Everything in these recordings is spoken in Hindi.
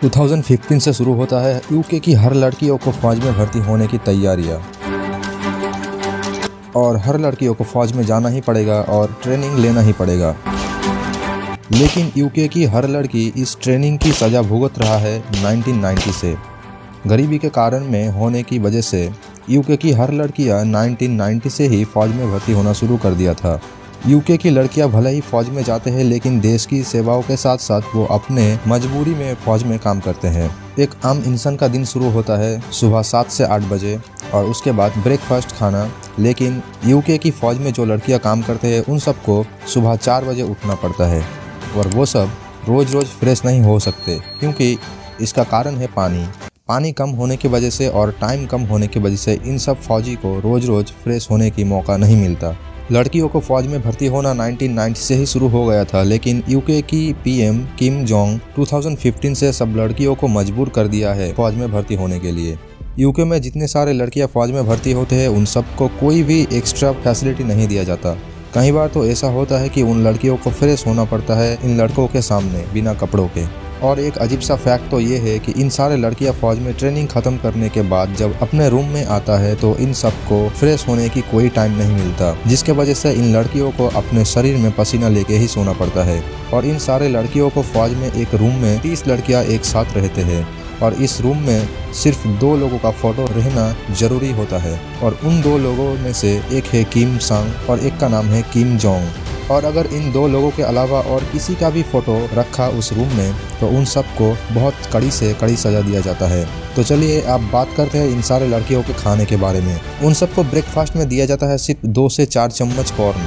2015 से शुरू होता है यूके की हर लड़कियों को फौज में भर्ती होने की तैयारियां, और हर लड़कियों को फौज में जाना ही पड़ेगा और ट्रेनिंग लेना ही पड़ेगा। लेकिन यूके की हर लड़की इस ट्रेनिंग की सज़ा भुगत रहा है 1990 से। गरीबी के कारण में होने की वजह से यूके की हर लड़कियां 1990 से ही फौज में भर्ती होना शुरू कर दिया था। यूके की लड़कियां भले ही फौज में जाते हैं, लेकिन देश की सेवाओं के साथ साथ वो अपने मजबूरी में फौज में काम करते हैं। एक आम इंसान का दिन शुरू होता है सुबह 7 से 8 बजे और उसके बाद ब्रेकफास्ट खाना। लेकिन यूके की फौज में जो लड़कियां काम करते हैं उन सबको सुबह 4 बजे उठना पड़ता है, और वो सब रोज़ रोज़ फ्रेश नहीं हो सकते, क्योंकि इसका कारण है पानी कम होने की वजह से और टाइम कम होने की वजह से इन सब फौजी को रोज़ रोज़ फ्रेश होने की मौका नहीं मिलता। लड़कियों को फौज में भर्ती होना 1990 से ही शुरू हो गया था, लेकिन यूके की पीएम किम जोंग 2015 से सब लड़कियों को मजबूर कर दिया है फौज में भर्ती होने के लिए। यूके में जितने सारे लड़कियां फौज में भर्ती होते हैं उन सबको कोई भी एक्स्ट्रा फैसिलिटी नहीं दिया जाता। कई बार तो ऐसा होता है कि उन लड़कियों को फ्रेश होना पड़ता है इन लड़कों के सामने बिना कपड़ों के। और एक अजीब सा फैक्ट तो ये है कि इन सारे लड़कियां फौज में ट्रेनिंग ख़त्म करने के बाद जब अपने रूम में आता है तो इन सबको फ्रेश होने की कोई टाइम नहीं मिलता, जिसके वजह से इन लड़कियों को अपने शरीर में पसीना लेके ही सोना पड़ता है। और इन सारे लड़कियों को फौज में एक रूम में 30 लड़कियां एक साथ रहते हैं, और इस रूम में सिर्फ 2 लोगों का फ़ोटो रहना ज़रूरी होता है, और उन 2 लोगों में से एक है किम सांग और एक का नाम है किम जोंग। और अगर इन 2 लोगों के अलावा और किसी का भी फ़ोटो रखा उस रूम में तो उन सबको बहुत कड़ी से कड़ी सज़ा दिया जाता है। तो चलिए अब बात करते हैं इन सारे लड़कियों के खाने के बारे में। उन सबको ब्रेकफास्ट में दिया जाता है सिर्फ 2 से 4 चम्मच कॉर्न,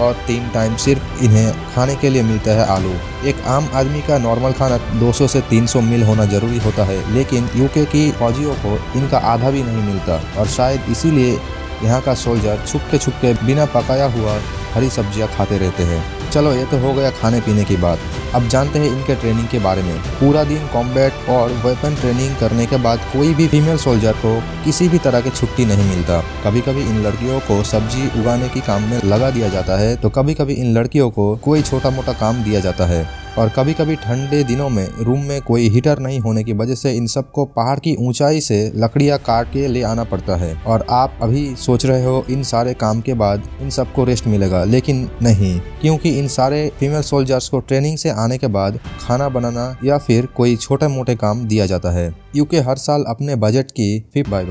और 3 टाइम सिर्फ इन्हें खाने के लिए मिलता है आलू। एक आम आदमी का नॉर्मल खाना 200 से 300 मील होना ज़रूरी होता है, लेकिन यूके की फौजियों को इनका आधा भी नहीं मिलता, और शायद इसीलिए यहाँ का सोल्जर छुप के बिना पकाया हुआ हरी सब्जियाँ खाते रहते हैं। चलो ये तो हो गया खाने पीने की बात। अब जानते हैं इनके ट्रेनिंग के बारे में। पूरा दिन कॉम्बैट और वेपन ट्रेनिंग करने के बाद कोई भी फीमेल सोल्जर को किसी भी तरह की छुट्टी नहीं मिलता। कभी कभी इन लड़कियों को सब्जी उगाने की काम में लगा दिया जाता है, तो कभी कभी इन लड़कियों को कोई छोटा मोटा काम दिया जाता है, और कभी कभी ठंडे दिनों में रूम में कोई हीटर नहीं होने की वजह से इन सबको पहाड़ की ऊंचाई से लकड़ियां काट के ले आना पड़ता है। और आप अभी सोच रहे हो इन सारे काम के बाद इन सबको रेस्ट मिलेगा, लेकिन नहीं, क्योंकि इन सारे फीमेल सोल्जर्स को ट्रेनिंग से आने के बाद खाना बनाना या फिर कोई छोटे मोटे काम दिया जाता है। यूके हर साल अपने बजट की बाय